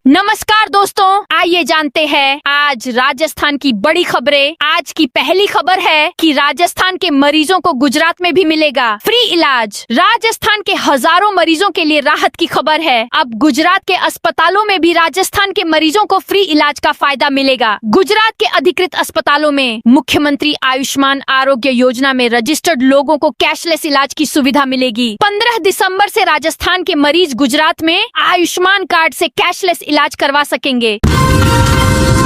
नमस्कार दोस्तों, आइए जानते हैं आज राजस्थान की बड़ी खबरें। आज की पहली खबर है कि राजस्थान के मरीजों को गुजरात में भी मिलेगा फ्री इलाज। राजस्थान के हजारों मरीजों के लिए राहत की खबर है। अब गुजरात के अस्पतालों में भी राजस्थान के मरीजों को फ्री इलाज का फायदा मिलेगा। गुजरात के अधिकृत अस्पतालों में मुख्यमंत्री आयुष्मान आरोग्य योजना में रजिस्टर्ड लोगों को कैशलेस इलाज की सुविधा मिलेगी। 15 दिसंबर से राजस्थान के मरीज गुजरात में आयुष्मान कार्ड से कैशलेस इलाज करवा सकेंगे।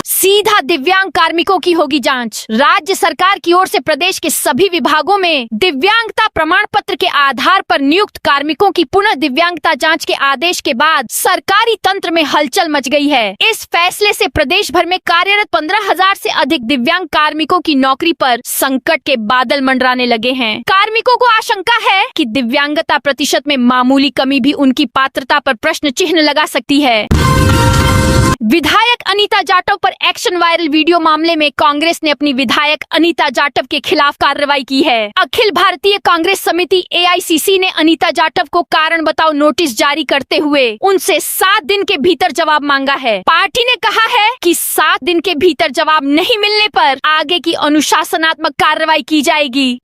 सीधा दिव्यांग कार्मिकों की होगी जांच। राज्य सरकार की ओर से प्रदेश के सभी विभागों में दिव्यांगता प्रमाण पत्र के आधार पर नियुक्त कार्मिकों की पुनः दिव्यांगता जांच के आदेश के बाद सरकारी तंत्र में हलचल मच गई है। इस फैसले से प्रदेश भर में कार्यरत 15,000 से अधिक दिव्यांग कार्मिकों की नौकरी पर संकट के बादल मंडराने लगे हैं। कार्मिकों को आशंका है कि दिव्यांगता प्रतिशत में मामूली कमी भी उनकी पात्रता पर प्रश्न चिन्ह लगा सकती है। विधायक अनीता जाटव पर एक्शन वायरल वीडियो मामले में कांग्रेस ने अपनी विधायक अनीता जाटव के खिलाफ कार्रवाई की है। अखिल भारतीय कांग्रेस समिति AICC ने अनीता जाटव को कारण बताओ नोटिस जारी करते हुए उनसे 7 दिन के भीतर जवाब मांगा है। पार्टी ने कहा है कि 7 दिन के भीतर जवाब नहीं मिलने पर आगे की अनुशासनात्मक कार्रवाई की जाएगी।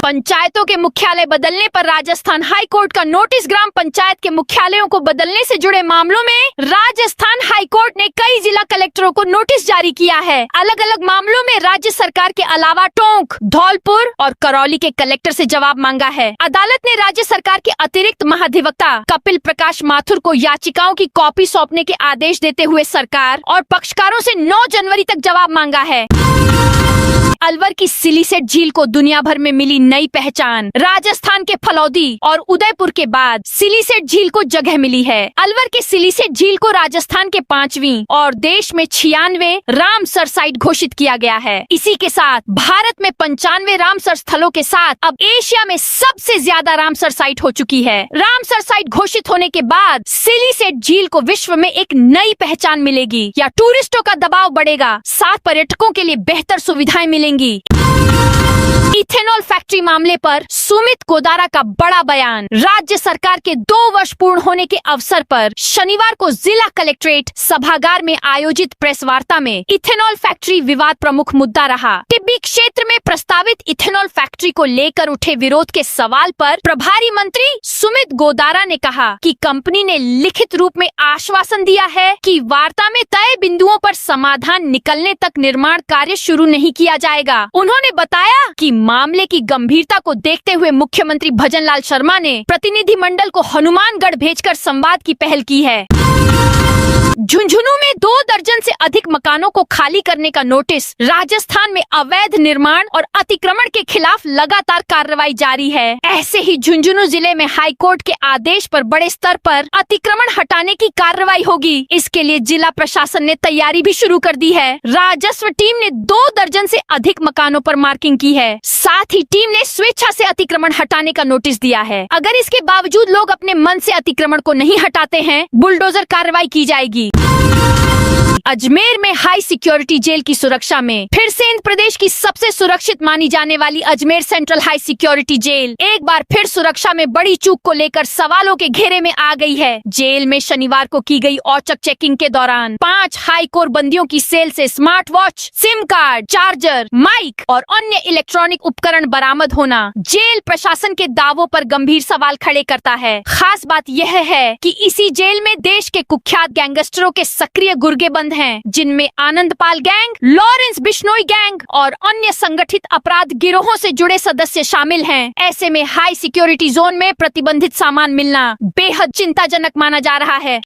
पंचायतों के मुख्यालय बदलने पर राजस्थान हाई कोर्ट का नोटिस। ग्राम पंचायत के मुख्यालयों को बदलने से जुड़े मामलों में राजस्थान हाई कोर्ट ने कई जिला कलेक्टरों को नोटिस जारी किया है। अलग अलग मामलों में राज्य सरकार के अलावा टोंक, धौलपुर और करौली के कलेक्टर से जवाब मांगा है। अदालत ने राज्य सरकार के अतिरिक्त महाधिवक्ता कपिल प्रकाश माथुर को याचिकाओं की कॉपी सौंपने के आदेश देते हुए सरकार और पक्षकारों से 9 जनवरी तक जवाब मांगा है। अलवर की सिलीसेट झील को दुनिया भर में मिली नई पहचान। राजस्थान के फलौदी और उदयपुर के बाद सिलीसेट झील को जगह मिली है। अलवर के सिलीसेट झील को राजस्थान के 5वीं और देश में 96वें रामसर साइट घोषित किया गया है। इसी के साथ भारत में 95 रामसर स्थलों के साथ अब एशिया में सबसे ज्यादा रामसर साइट हो चुकी है। रामसर साइट घोषित होने के बाद सिलीसेट झील को विश्व में एक नई पहचान मिलेगी। या टूरिस्टों का दबाव बढ़ेगा, साथ पर्यटकों के लिए बेहतर सुविधाएं मिलेंगी। इथेनॉल फैक्ट्री मामले पर सुमित गोदारा का बड़ा बयान। राज्य सरकार के 2 वर्ष पूर्ण होने के अवसर पर शनिवार को जिला कलेक्ट्रेट सभागार में आयोजित प्रेस वार्ता में इथेनॉल फैक्ट्री विवाद प्रमुख मुद्दा रहा। टिब्बी क्षेत्र में प्रस्तावित इथेनॉल फैक्ट्री को लेकर उठे विरोध के सवाल पर प्रभारी मंत्री सुमित गोदारा ने कहा कि कंपनी ने लिखित रूप में आश्वासन दिया है कि वार्ता में तय बिंदुओं पर समाधान निकलने तक निर्माण कार्य शुरू नहीं किया जाएगा। उन्होंने बताया कि मामले की गंभीरता को देखते हुए मुख्यमंत्री भजनलाल शर्मा ने प्रतिनिधिमंडल को हनुमानगढ़ भेजकर संवाद की पहल की है। झुंझुनू में 2 दर्जन से अधिक मकानों को खाली करने का नोटिस। राजस्थान में अवैध निर्माण और अतिक्रमण के खिलाफ लगातार कार्रवाई जारी है। ऐसे ही झुंझुनू जिले में हाई कोर्ट के आदेश पर बड़े स्तर पर अतिक्रमण हटाने की कार्रवाई होगी। इसके लिए जिला प्रशासन ने तैयारी भी शुरू कर दी है। राजस्व टीम ने 2 दर्जन से अधिक मकानों पर मार्किंग की है। साथ ही टीम ने स्वेच्छा से अतिक्रमण हटाने का नोटिस दिया है। अगर इसके बावजूद लोग अपने मन से अतिक्रमण को नहीं हटाते हैं, बुलडोजर कार्रवाई की जाएगी। अजमेर में हाई सिक्योरिटी जेल की सुरक्षा में फिर से प्रदेश की सबसे सुरक्षित मानी जाने वाली Ajmer central high security jail एक बार फिर सुरक्षा में बड़ी चूक को लेकर सवालों के घेरे में आ गई है। जेल में शनिवार को की गई औचक चेकिंग के दौरान 5 हाई कोर बंदियों की सेल से smart watch, sim card, charger, mic और अन्य इलेक्ट्रॉनिक उपकरण बरामद होना जेल प्रशासन के दावों पर गंभीर सवाल खड़े करता है। खास बात यह है कि इसी जेल में देश के कुख्यात गैंगस्टरों के सक्रिय गुर्गे बंद हैं, जिनमें Anandpal gang, Lawrence Bishnoi gang और अन्य संगठित अपराध गिरोहों से जुड़े सदस्य शामिल हैं। ऐसे में हाई सिक्योरिटी जोन में प्रतिबंधित सामान मिलना बेहद चिंताजनक माना जा रहा है।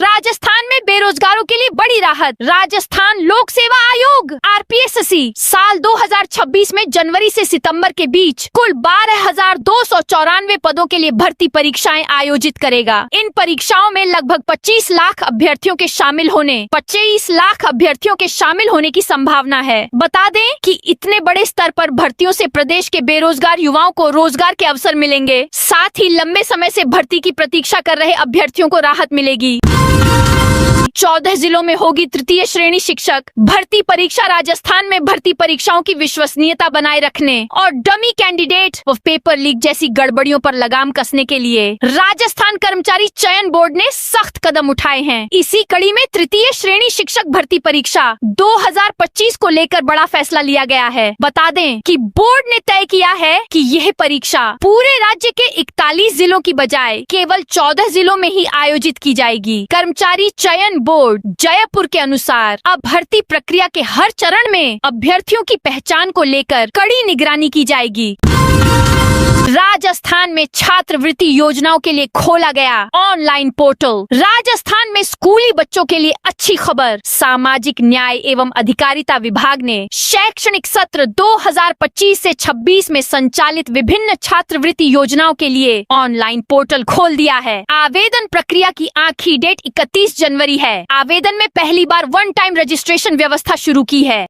राजस्थान में बेरोजगारों के लिए बड़ी राहत। राजस्थान लोक सेवा आयोग RPSC साल 2026 में जनवरी से सितंबर के बीच कुल 12,294 पदों के लिए भर्ती परीक्षाएं आयोजित करेगा। इन परीक्षाओं में लगभग 25 लाख अभ्यर्थियों के शामिल होने की संभावना है। बता दें कि इतने बड़े स्तर पर भर्तियों से प्रदेश के बेरोजगार युवाओं को रोजगार के अवसर मिलेंगे। साथ ही लंबे समय से भर्ती की प्रतीक्षा कर रहे अभ्यर्थियों को राहत मिलेगी। 14 जिलों में होगी तृतीय श्रेणी शिक्षक भर्ती परीक्षा। राजस्थान में भर्ती परीक्षाओं की विश्वसनीयता बनाए रखने और डमी कैंडिडेट व पेपर लीक जैसी गड़बड़ियों पर लगाम कसने के लिए राजस्थान कर्मचारी चयन बोर्ड ने सख्त कदम उठाए हैं। इसी कड़ी में तृतीय श्रेणी शिक्षक भर्ती परीक्षा 2025 को लेकर बड़ा फैसला लिया गया है। बता दें कि बोर्ड ने तय किया है कि यह परीक्षा पूरे राज्य के 41 जिलों की बजाय केवल 14 जिलों में ही आयोजित की जाएगी। कर्मचारी चयन बोर्ड जयपुर के अनुसार अब भर्ती प्रक्रिया के हर चरण में अभ्यर्थियों की पहचान को लेकर कड़ी निगरानी की जाएगी। राजस्थान में छात्रवृत्ति योजनाओं के लिए खोला गया ऑनलाइन पोर्टल। राजस्थान में स्कूली बच्चों के लिए अच्छी खबर। सामाजिक न्याय एवं अधिकारिता विभाग ने शैक्षणिक सत्र 2025 से 26 में संचालित विभिन्न छात्रवृत्ति योजनाओं के लिए ऑनलाइन पोर्टल खोल दिया है। आवेदन प्रक्रिया की आखिरी डेट 31 जनवरी है। आवेदन में पहली बार वन टाइम रजिस्ट्रेशन व्यवस्था शुरू की है।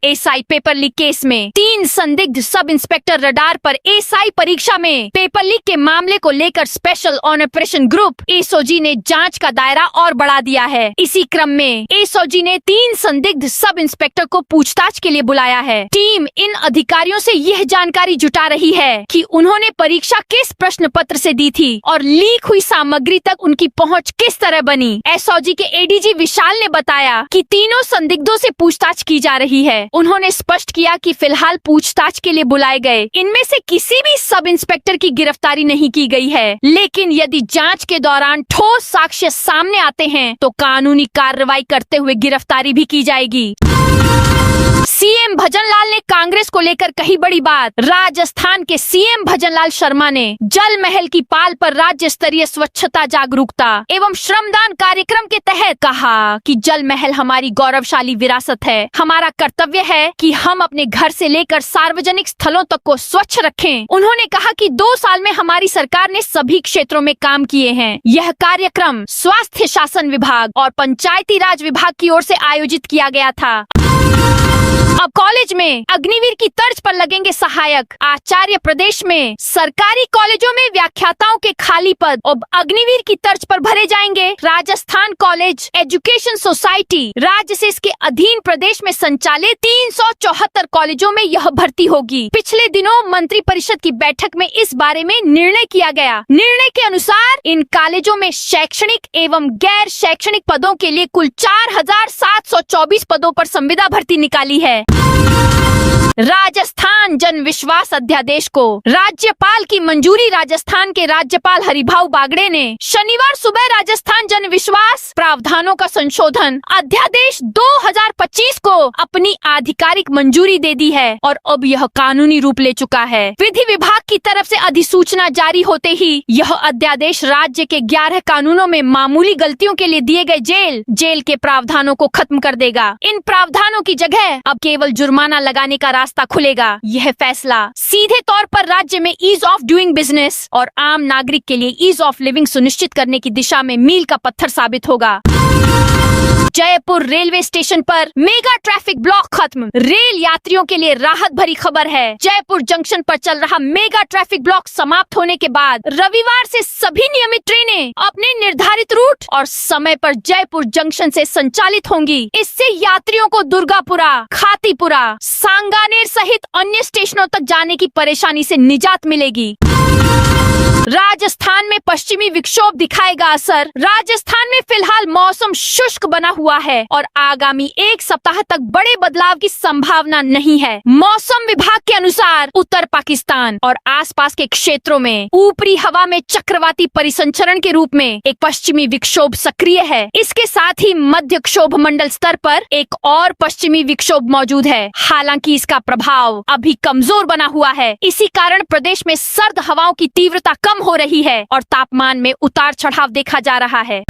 एसआई पेपर लीक केस में 3 संदिग्ध सब इंस्पेक्टर रडार पर। एसआई परीक्षा में पेपर लीक के मामले को लेकर स्पेशल ऑपरेशन ग्रुप एसओजी ने जांच का दायरा और बढ़ा दिया है। इसी क्रम में एसओजी ने 3 संदिग्ध सब इंस्पेक्टर को पूछताछ के लिए बुलाया है। टीम इन अधिकारियों से यह जानकारी जुटा रही है कि उन्होंने परीक्षा किस प्रश्न पत्र से दी थी और लीक हुई सामग्री तक उनकी पहुँच किस तरह बनी। एसओजी के एडीजी विशाल ने बताया कि तीनों संदिग्धों से पूछताछ की जा रही है। उन्होंने स्पष्ट किया कि फिलहाल पूछताछ के लिए बुलाए गए इनमें से किसी भी सब इंस्पेक्टर की गिरफ्तारी नहीं की गई है, लेकिन यदि जांच के दौरान ठोस साक्ष्य सामने आते हैं तो कानूनी कार्रवाई करते हुए गिरफ्तारी भी की जाएगी। सीएम भजनलाल ने कांग्रेस को लेकर कही बड़ी बात। राजस्थान के सीएम भजनलाल शर्मा ने जल महल की पाल पर राज्य स्तरीय स्वच्छता जागरूकता एवं श्रमदान कार्यक्रम के तहत कहा कि जल महल हमारी गौरवशाली विरासत है। हमारा कर्तव्य है कि हम अपने घर से लेकर सार्वजनिक स्थलों तक को स्वच्छ रखें। उन्होंने कहा कि 2 साल में हमारी सरकार ने सभी क्षेत्रों में काम किए हैं। यह कार्यक्रम स्वास्थ्य शासन विभाग और पंचायती राज विभाग की ओर से आयोजित किया गया था। अब कॉलेज में अग्निवीर की तर्ज पर लगेंगे सहायक आचार्य। प्रदेश में सरकारी कॉलेजों में व्याख्याताओं के खाली पद अब अग्निवीर की तर्ज पर भरे जाएंगे। राजस्थान कॉलेज एजुकेशन सोसाइटी राज्य से इसके अधीन प्रदेश में संचालित 374 कॉलेजों में यह भर्ती होगी। पिछले दिनों मंत्री परिषद की बैठक में इस बारे में निर्णय किया गया। निर्णय के अनुसार इन कॉलेजों में शैक्षणिक एवं गैर शैक्षणिक पदों के लिए कुल 4724 पदों पर संविदा भर्ती निकाली है। राजस्थान जन विश्वास अध्यादेश को राज्यपाल की मंजूरी। राजस्थान के राज्यपाल हरिभाऊ बागड़े ने शनिवार सुबह राजस्थान जन विश्वास प्रावधानों का संशोधन अध्यादेश 2025 को अपनी आधिकारिक मंजूरी दे दी है और अब यह कानूनी रूप ले चुका है। विधि विभाग की तरफ से अधिसूचना जारी होते ही यह अध्यादेश राज्य के 11 कानूनों में मामूली गलतियों के लिए दिए गए जेल के प्रावधानों को खत्म कर देगा। इन प्रावधानों की जगह अब केवल जुर्माना लगाने का रास्ता खुलेगा। यह फैसला सीधे तौर पर राज्य में ईज ऑफ डूइंग बिजनेस और आम नागरिक के लिए ईज ऑफ लिविंग सुनिश्चित करने की दिशा में मील का पत्थर साबित होगा। जयपुर रेलवे स्टेशन पर मेगा ट्रैफिक ब्लॉक खत्म। रेल यात्रियों के लिए राहत भरी खबर है। जयपुर जंक्शन पर चल रहा मेगा ट्रैफिक ब्लॉक समाप्त होने के बाद रविवार से सभी नियमित ट्रेनें अपने निर्धारित रूट और समय पर जयपुर जंक्शन से संचालित होंगी। इससे यात्रियों को दुर्गापुरा, खातीपुरा, सांगानेर सहित अन्य स्टेशनों तक जाने की परेशानी से निजात मिलेगी। राजस्थान में पश्चिमी विक्षोभ दिखाएगा असर। राजस्थान में फिलहाल मौसम शुष्क बना हुआ है और आगामी 1 सप्ताह तक बड़े बदलाव की संभावना नहीं है। मौसम विभाग के अनुसार उत्तर पाकिस्तान और आसपास के क्षेत्रों में ऊपरी हवा में चक्रवाती परिसंचरण के रूप में एक पश्चिमी विक्षोभ सक्रिय है। इसके साथ ही मध्य क्षोभ मंडल स्तर पर एक और पश्चिमी विक्षोभ मौजूद है। हालांकि इसका प्रभाव अभी कमजोर बना हुआ है। इसी कारण प्रदेश में सर्द हवाओं की तीव्रता कम हो रही है और तापमान में उतार चढ़ाव देखा जा रहा है।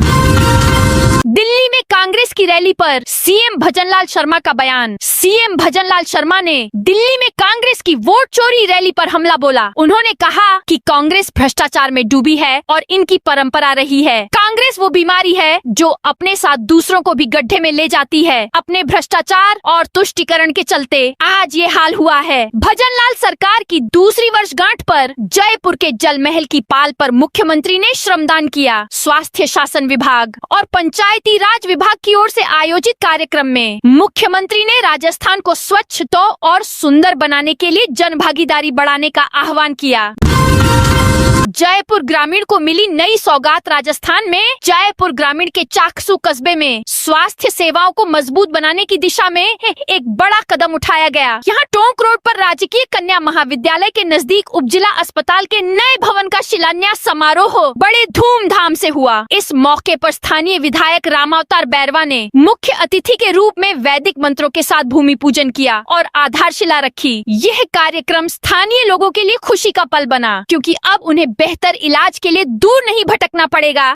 दिल्ली में कांग्रेस की रैली पर सीएम भजनलाल शर्मा का बयान। सीएम भजनलाल शर्मा ने दिल्ली में कांग्रेस की वोट चोरी रैली पर हमला बोला। उन्होंने कहा कि कांग्रेस भ्रष्टाचार में डूबी है और इनकी परंपरा रही है। कांग्रेस सिफिलिस वो बीमारी है जो अपने साथ दूसरों को भी गड्ढे में ले जाती है। अपने भ्रष्टाचार और तुष्टीकरण के चलते आज ये हाल हुआ है। भजनलाल सरकार की दूसरी वर्षगांठ पर जयपुर के जल महल की पाल पर मुख्यमंत्री ने श्रमदान किया। स्वास्थ्य शासन विभाग और पंचायती राज विभाग की ओर से आयोजित कार्यक्रम में मुख्यमंत्री ने राजस्थान को स्वच्छ तो और सुंदर बनाने के लिए जन भागीदारी बढ़ाने का आह्वान किया। जयपुर ग्रामीण को मिली नई सौगात। राजस्थान में जयपुर ग्रामीण के चाकसू कस्बे में स्वास्थ्य सेवाओं को मजबूत बनाने की दिशा में एक बड़ा कदम उठाया गया। यहाँ टोंक रोड पर राजकीय कन्या महाविद्यालय के नजदीक उपजिला अस्पताल के नए भवन का शिलान्यास समारोह बड़े धूमधाम से हुआ। इस मौके पर स्थानीय विधायक रामावतार बैरवा ने मुख्य अतिथि के रूप में वैदिक मंत्रों के साथ भूमि पूजन किया और आधारशिला रखी। यह कार्यक्रम स्थानीय लोगों के लिए खुशी का पल बना, क्योंकि अब उन्हें बेहतर इलाज के लिए दूर नहीं भटकना पड़ेगा।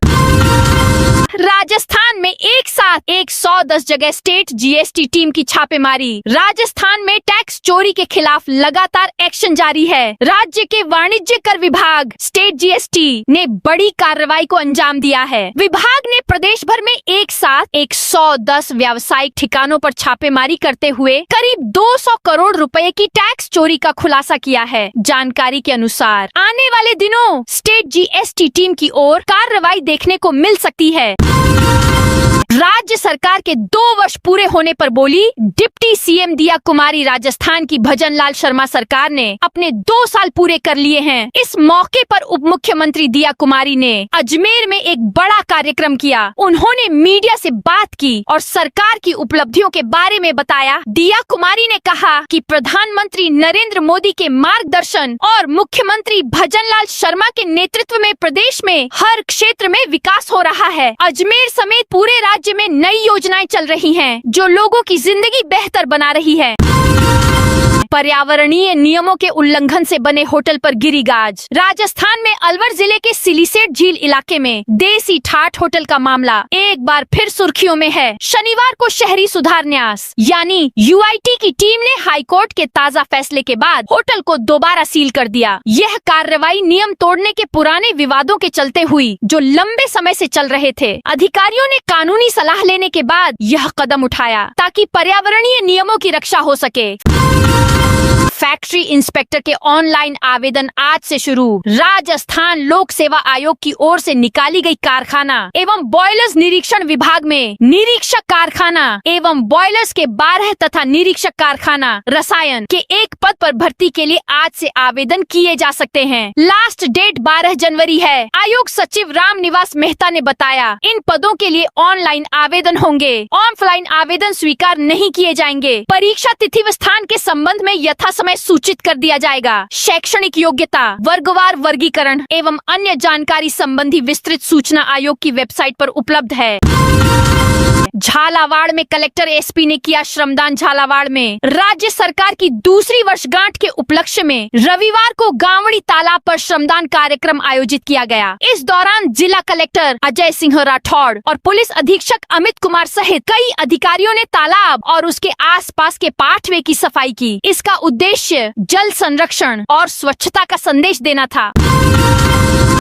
राजस्थान में एक साथ 110 जगह स्टेट जीएसटी टीम की छापेमारी। राजस्थान में टैक्स चोरी के खिलाफ लगातार एक्शन जारी है। राज्य के वाणिज्य कर विभाग स्टेट जीएसटी ने बड़ी कार्रवाई को अंजाम दिया है। विभाग ने प्रदेश भर में एक साथ 110 व्यावसायिक ठिकानों पर छापेमारी करते हुए करीब 200 करोड़ रुपए की टैक्स चोरी का खुलासा किया है। जानकारी के अनुसार आने वाले दिनों स्टेट जीएसटी टीम की ओर कार्रवाई देखने को मिल सकती है। राज्य सरकार के 2 वर्ष पूरे होने पर बोली डिप्टी सीएम दिया कुमारी। राजस्थान की भजनलाल शर्मा सरकार ने अपने 2 साल पूरे कर लिए हैं। इस मौके पर उप मुख्यमंत्री दिया कुमारी ने अजमेर में एक बड़ा कार्यक्रम किया। उन्होंने मीडिया से बात की और सरकार की उपलब्धियों के बारे में बताया। दिया कुमारी ने कहा कि प्रधानमंत्री नरेंद्र मोदी के मार्गदर्शन और मुख्यमंत्री भजनलाल शर्मा के नेतृत्व में प्रदेश में हर क्षेत्र में विकास हो रहा है। अजमेर समेत पूरे राज्य में नई योजनाएं चल रही हैं, जो लोगों की जिंदगी बेहतर बना रही है। पर्यावरणीय नियमों के उल्लंघन से बने होटल पर गिरी गाज। राजस्थान में अलवर जिले के सिलीसेट झील इलाके में देसी ठाठ होटल का मामला एक बार फिर सुर्खियों में है। शनिवार को शहरी सुधार न्यास यानी यूआईटी की टीम ने हाईकोर्ट के ताजा फैसले के बाद होटल को दोबारा सील कर दिया। यह कार्रवाई नियम तोड़ने के पुराने विवादों के चलते हुई, जो लंबे समय से चल रहे थे। अधिकारियों ने कानूनी सलाह लेने के बाद यह कदम उठाया ताकि पर्यावरणीय नियमों की रक्षा हो सके। फैक्ट्री इंस्पेक्टर के ऑनलाइन आवेदन आज से शुरू। राजस्थान लोक सेवा आयोग की ओर से निकाली गई कारखाना एवं बॉयलर्स निरीक्षण विभाग में निरीक्षक कारखाना एवं बॉयलर्स के 12 तथा निरीक्षक कारखाना रसायन के एक पद पर भर्ती के लिए आज से आवेदन किए जा सकते हैं। लास्ट डेट 12 जनवरी है। आयोग सचिव राम निवास मेहता ने बताया, इन पदों के लिए ऑनलाइन आवेदन होंगे। ऑफलाइन आवेदन स्वीकार नहीं किए जाएंगे। परीक्षा तिथि व स्थान के संबंध में यथा समय सूचित कर दिया जाएगा। शैक्षणिक योग्यता, वर्गवार वर्गीकरण एवं अन्य जानकारी संबंधी विस्तृत सूचना आयोग की वेबसाइट पर उपलब्ध है। झालावाड़ में कलेक्टर एसपी ने किया श्रमदान। झालावाड़ में राज्य सरकार की दूसरी वर्षगांठ के उपलक्ष्य में रविवार को गांवड़ी तालाब पर श्रमदान कार्यक्रम आयोजित किया गया। इस दौरान जिला कलेक्टर अजय सिंह राठौड़ और पुलिस अधीक्षक अमित कुमार सहित कई अधिकारियों ने तालाब और उसके आसपास के पाठवे की सफाई की। इसका उद्देश्य जल संरक्षण और स्वच्छता का संदेश देना था।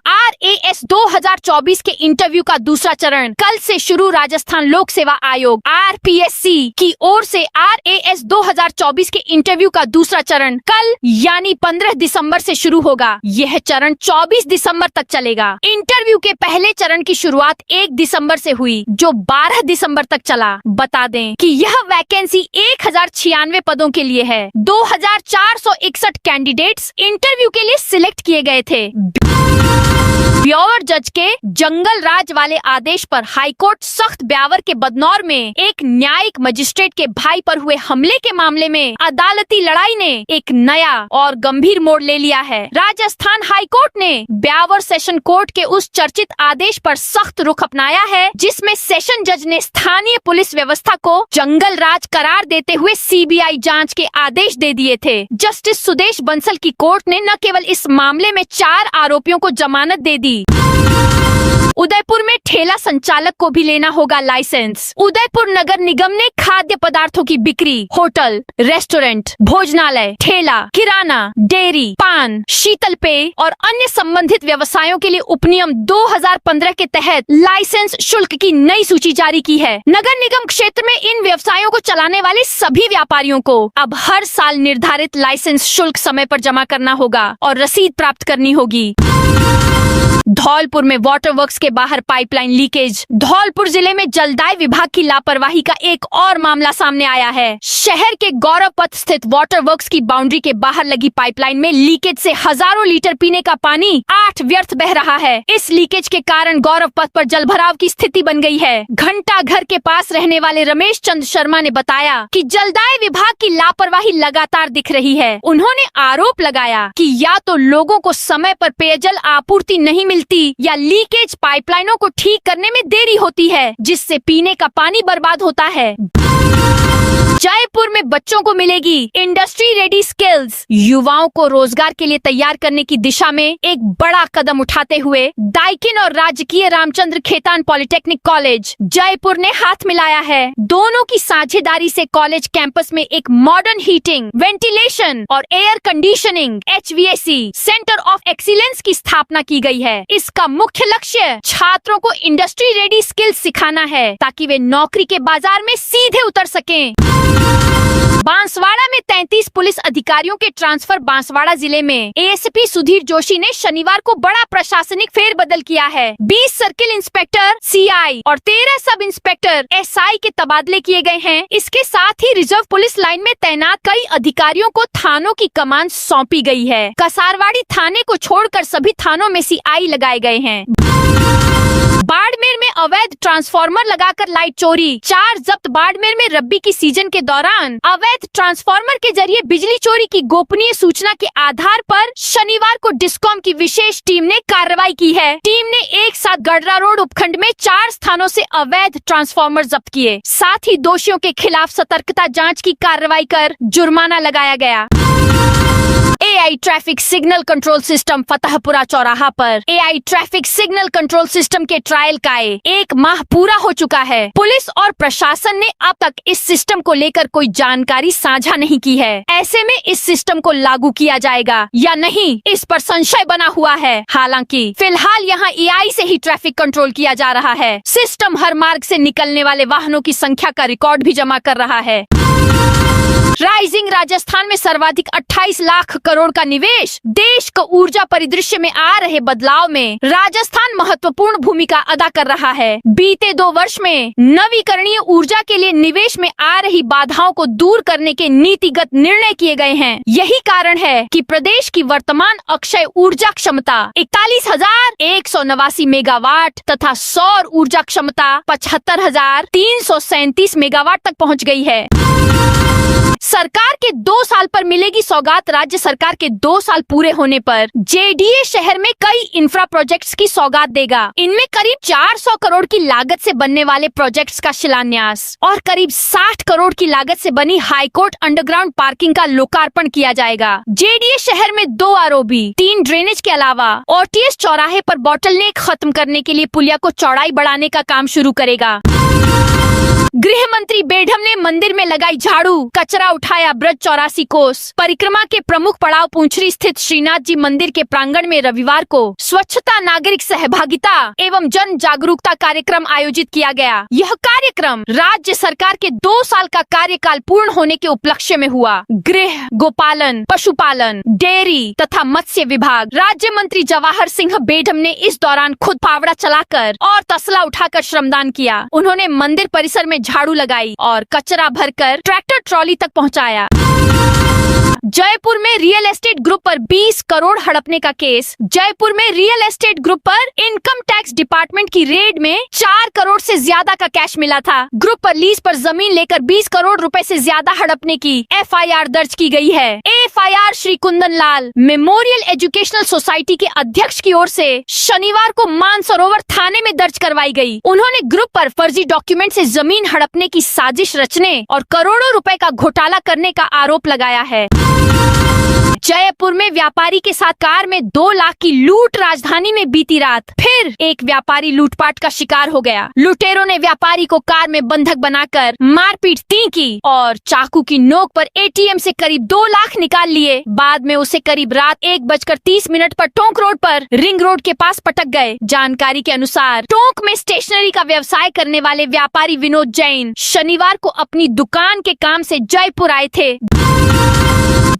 RAS 2024 के इंटरव्यू का दूसरा चरण कल से शुरू। राजस्थान लोक सेवा आयोग RPSC की ओर से RAS 2024 के इंटरव्यू का दूसरा चरण कल यानी 15 दिसंबर से शुरू होगा। यह चरण 24 दिसंबर तक चलेगा। इंटरव्यू के पहले चरण की शुरुआत 1 दिसंबर से हुई, जो 12 दिसंबर तक चला। बता दें कि यह वैकेंसी 1096 पदों के लिए है। 2461 कैंडिडेट्स इंटरव्यू के लिए सिलेक्ट किए गए थे। ब्योवर जज के जंगल राज वाले आदेश पर हाईकोर्ट सख्त। ब्यावर के बदनौर में एक न्यायिक मजिस्ट्रेट के भाई पर हुए हमले के मामले में अदालती लड़ाई ने एक नया और गंभीर मोड़ ले लिया है। राजस्थान हाईकोर्ट ने ब्यावर सेशन कोर्ट के उस चर्चित आदेश पर सख्त रुख अपनाया है, जिसमें सेशन जज ने स्थानीय पुलिस व्यवस्था को जंगल राज करार देते हुए CBI जांच के आदेश दे दिए थे। जस्टिस सुदेश बंसल की कोर्ट ने न केवल इस मामले में 4 आरोपियों को जमानत दे दी। उदयपुर में ठेला मेला संचालक को भी लेना होगा लाइसेंस। उदयपुर नगर निगम ने खाद्य पदार्थों की बिक्री, होटल, रेस्टोरेंट, भोजनालय, ठेला, किराना, डेयरी, पान, शीतल पेय और अन्य संबंधित व्यवसायों के लिए उपनियम 2015 के तहत लाइसेंस शुल्क की नई सूची जारी की है। नगर निगम क्षेत्र में इन व्यवसायों को चलाने वाले सभी व्यापारियों को अब हर साल निर्धारित लाइसेंस शुल्क समय पर जमा करना होगा और रसीद प्राप्त करनी होगी। धौलपुर में वाटर वर्क्स के बाहर पाइपलाइन लीकेज। धौलपुर जिले में जलदाय विभाग की लापरवाही का एक और मामला सामने आया है। शहर के गौरव पथ स्थित वाटर वर्क्स की बाउंड्री के बाहर लगी पाइपलाइन में लीकेज से हजारों लीटर पीने का पानी 8 व्यर्थ बह रहा है। इस लीकेज के कारण गौरव पथ पर जलभराव की स्थिति बन गई है। घंटा घर के पास रहने वाले रमेश चंद्र शर्मा ने बताया कि जलदाय विभाग की लापरवाही लगातार दिख रही है। उन्होंने आरोप लगाया कि या तो लोगों को समय पर पेयजल आपूर्ति नहीं मिलती या लीकेज पाइपलाइनों को ठीक करने में देरी होती है, जिससे पीने का पानी बर्बाद होता है। जयपुर में बच्चों को मिलेगी इंडस्ट्री रेडी स्किल्स। युवाओं को रोजगार के लिए तैयार करने की दिशा में एक बड़ा कदम उठाते हुए डाइकिन और राजकीय रामचंद्र खेतान पॉलिटेक्निक कॉलेज जयपुर ने हाथ मिलाया है। दोनों की साझेदारी से कॉलेज कैंपस में एक मॉडर्न हीटिंग, वेंटिलेशन और air conditioning HVAC centre of excellence की स्थापना की गई है। इसका मुख्य लक्ष्य छात्रों को इंडस्ट्री रेडी स्किल्स सिखाना है ताकि वे नौकरी के बाजार में सीधे उतर सकें। बांसवाड़ा में 33 पुलिस अधिकारियों के ट्रांसफर। बांसवाड़ा जिले में ASP सुधीर जोशी ने शनिवार को बड़ा प्रशासनिक फेरबदल किया है। 20 सर्किल इंस्पेक्टर CI और 13 सब इंस्पेक्टर SI के तबादले किए गए हैं। इसके साथ ही रिजर्व पुलिस लाइन में तैनात कई अधिकारियों को थानों की कमान सौंपी गई है। कसारवाड़ी थाने को छोड़कर सभी थानों में CI लगाए गए हैं। बाड़मेर में अवैध ट्रांसफार्मर लगाकर लाइट चोरी। 4 जब्त। बाड़मेर में रब्बी की सीजन के दौरान अवैध ट्रांसफार्मर के जरिए बिजली चोरी की गोपनीय सूचना के आधार पर शनिवार को डिस्कॉम की विशेष टीम ने कार्रवाई की है। टीम ने एक साथ गडरा रोड उपखंड में 4 स्थानों से अवैध ट्रांसफार्मर जब्त किए। साथ ही दोषियों के खिलाफ सतर्कता जांच की कार्रवाई कर जुर्माना लगाया गया। AI traffic signal control system Fatehpura चौराहा पर AI traffic signal control system के ट्रायल का 1 माह पूरा हो चुका है। पुलिस और प्रशासन ने अब तक इस सिस्टम को लेकर कोई जानकारी साझा नहीं की है। ऐसे में इस सिस्टम को लागू किया जाएगा या नहीं, इस पर संशय बना हुआ है। हालांकि फिलहाल यहाँ AI से ही ट्रैफिक कंट्रोल किया जा रहा है। सिस्टम हर मार्ग से निकलने वाले वाहनों की संख्या का रिकॉर्ड भी जमा कर रहा है। राइजिंग राजस्थान में सर्वाधिक 28 लाख करोड़ का निवेश। देश को ऊर्जा परिदृश्य में आ रहे बदलाव में राजस्थान महत्वपूर्ण भूमिका अदा कर रहा है। बीते 2 वर्ष में नवीकरणीय ऊर्जा के लिए निवेश में आ रही बाधाओं को दूर करने के नीतिगत निर्णय किए गए हैं। यही कारण है कि प्रदेश की वर्तमान अक्षय ऊर्जा क्षमता 41,189 मेगावाट तथा सौर ऊर्जा क्षमता 75,337 मेगावाट तक पहुँच गई है। सरकार के 2 साल पर मिलेगी सौगात। राज्य सरकार के 2 साल पूरे होने पर JDA शहर में कई इंफ्रा प्रोजेक्ट्स की सौगात देगा। इनमें करीब 400 करोड़ की लागत से बनने वाले प्रोजेक्ट्स का शिलान्यास और करीब 60 करोड़ की लागत से बनी हाईकोर्ट अंडरग्राउंड पार्किंग का लोकार्पण किया जाएगा। JDA शहर में 2 ROB, 3 ड्रेनेज के अलावा OTS चौराहे पर बोटलनेक खत्म करने के लिए पुलिया को चौड़ाई बढ़ाने का काम शुरू करेगा। गृह मंत्री बेढम ने मंदिर में लगाई झाड़ू, कचरा उठाया ब्रज 84 कोस। परिक्रमा के प्रमुख पड़ाव पूंछरी स्थित श्रीनाथ जी मंदिर के प्रांगण में रविवार को स्वच्छता, नागरिक सहभागिता एवं जन जागरूकता कार्यक्रम आयोजित किया गया। यह कार्यक्रम राज्य सरकार के 2 साल का कार्यकाल पूर्ण होने के उपलक्ष्य में हुआ। गृह, गोपालन, पशुपालन, डेयरी तथा मत्स्य विभाग राज्य मंत्री जवाहर सिंह बेढम ने इस दौरान खुद फावड़ा चलाकर और तसला उठाकर श्रमदान किया। उन्होंने मंदिर परिसर में झाड़ू लगाई और कचरा भरकर ट्रैक्टर ट्रॉली तक पहुंचाया। जयपुर में रियल एस्टेट ग्रुप पर 20 करोड़ हड़पने का केस। जयपुर में रियल एस्टेट ग्रुप पर इनकम टैक्स डिपार्टमेंट की रेड में 4 करोड़ से ज्यादा का कैश मिला था। ग्रुप पर लीज पर जमीन लेकर 20 करोड़ रुपए से ज्यादा हड़पने की FIR दर्ज की गई है। FIR Shri Kundan Lal memorial educational society के अध्यक्ष की ओर से शनिवार को मानसरोवर थाने में दर्ज करवाई गई। उन्होंने ग्रुप पर फर्जी डॉक्यूमेंट से जमीन हड़पने की साजिश रचने और करोड़ों रुपए का घोटाला करने का आरोप लगाया है। जयपुर में व्यापारी के साथ कार में 2 लाख की लूट। राजधानी में बीती रात फिर एक व्यापारी लूटपाट का शिकार हो गया। लुटेरों ने व्यापारी को कार में बंधक बनाकर मारपीट की और चाकू की नोक पर एटीएम से करीब 2 लाख निकाल लिए। बाद में उसे करीब रात 1:30 पर टोंक रोड पर रिंग रोड के पास पटक गए। जानकारी के अनुसार टोंक में स्टेशनरी का व्यवसाय करने वाले व्यापारी विनोद जैन शनिवार को अपनी दुकान के काम से जयपुर आए थे।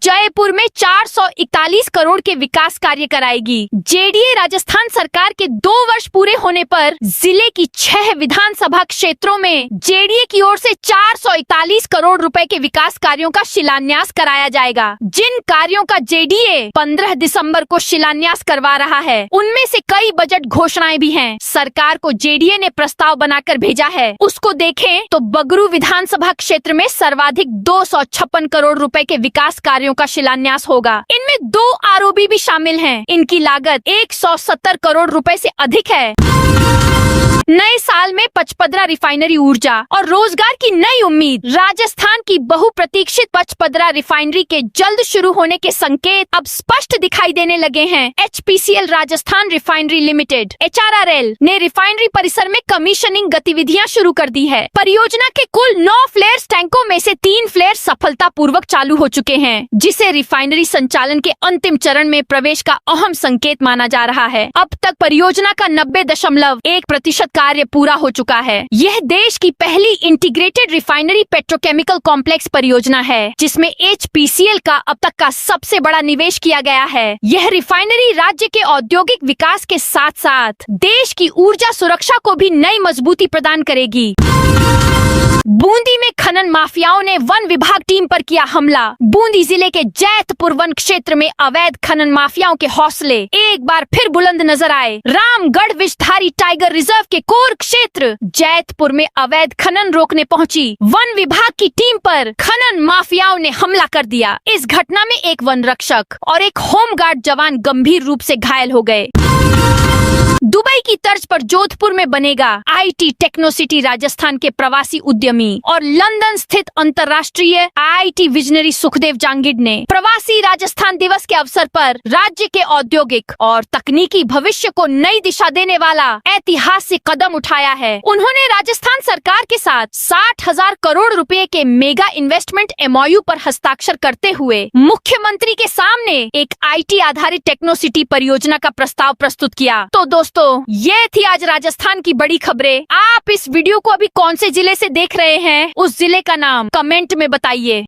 जयपुर में 441 करोड़ के विकास कार्य कराएगी। जेडीए राजस्थान सरकार के 2 वर्ष पूरे होने पर जिले की 6 विधानसभा क्षेत्रों में जेडीए की ओर से 441 करोड़ रुपए के विकास कार्यों का शिलान्यास कराया जाएगा। जिन कार्यों का जेडीए 15 दिसंबर को शिलान्यास करवा रहा है, उनमें से कई बजट घोषणाएं भी हैं। सरकार को जेडीए ने प्रस्ताव बनाकर भेजा है, उसको देखें तो बगरू विधानसभा क्षेत्र में सर्वाधिक 256 करोड़ रुपए के विकास कार्यों का शिलान्यास होगा। इनमें 2 आरओबी भी शामिल हैं। इनकी लागत 170 करोड़ रुपए से अधिक है। नए साल में पचपदरा रिफाइनरी ऊर्जा और रोजगार की नई उम्मीद। राजस्थान की बहुप्रतीक्षित पचपदरा रिफाइनरी के जल्द शुरू होने के संकेत अब स्पष्ट दिखाई देने लगे हैं। HPCL Rajasthan refinery limited (HRRL) ने रिफाइनरी परिसर में कमीशनिंग गतिविधियां शुरू कर दी है। परियोजना के कुल 9 फ्लेयर्स टैंकों में से 3 फ्लेयर सफलतापूर्वक चालू हो चुके हैं, जिसे रिफाइनरी संचालन के अंतिम चरण में प्रवेश का अहम संकेत माना जा रहा है। अब तक परियोजना का 90.1% कार्य पूरा हो चुका है। यह देश की पहली इंटीग्रेटेड रिफाइनरी पेट्रोकेमिकल कॉम्प्लेक्स परियोजना है, जिसमें एचपीसीएल का अब तक का सबसे बड़ा निवेश किया गया है। यह रिफाइनरी राज्य के औद्योगिक विकास के साथ साथ देश की ऊर्जा सुरक्षा को भी नई मजबूती प्रदान करेगी। बूंदी में खनन माफियाओं ने वन विभाग टीम पर किया हमला। बूंदी जिले के जैतपुर वन क्षेत्र में अवैध खनन माफियाओं के हौसले एक बार फिर बुलंद नजर आए। रामगढ़ विषधारी टाइगर रिजर्व के कोर क्षेत्र जैतपुर में अवैध खनन रोकने पहुंची वन विभाग की टीम पर खनन माफियाओं ने हमला कर दिया। इस घटना में एक वन रक्षक और एक होमगार्ड जवान गंभीर रूप से घायल हो गए। दुबई की तर्ज पर जोधपुर में बनेगा आईटी टेक्नोसिटी। राजस्थान के प्रवासी उद्यमी और लंदन स्थित अंतर्राष्ट्रीय आईटी विजनरी सुखदेव जांगिड ने प्रवासी राजस्थान दिवस के अवसर पर राज्य के औद्योगिक और तकनीकी भविष्य को नई दिशा देने वाला ऐतिहासिक कदम उठाया है। उन्होंने राजस्थान सरकार के साथ 60,000 करोड़ रुपए के मेगा इन्वेस्टमेंट MOU पर हस्ताक्षर करते हुए मुख्यमंत्री के सामने एक आईटी आधारित टेक्नोसिटी परियोजना का प्रस्ताव प्रस्तुत किया। तो दोस्तों, ये थी आज राजस्थान की बड़ी खबरें। आप इस वीडियो को अभी कौन से जिले से देख रहे हैं, उस जिले का नाम कमेंट में बताइए।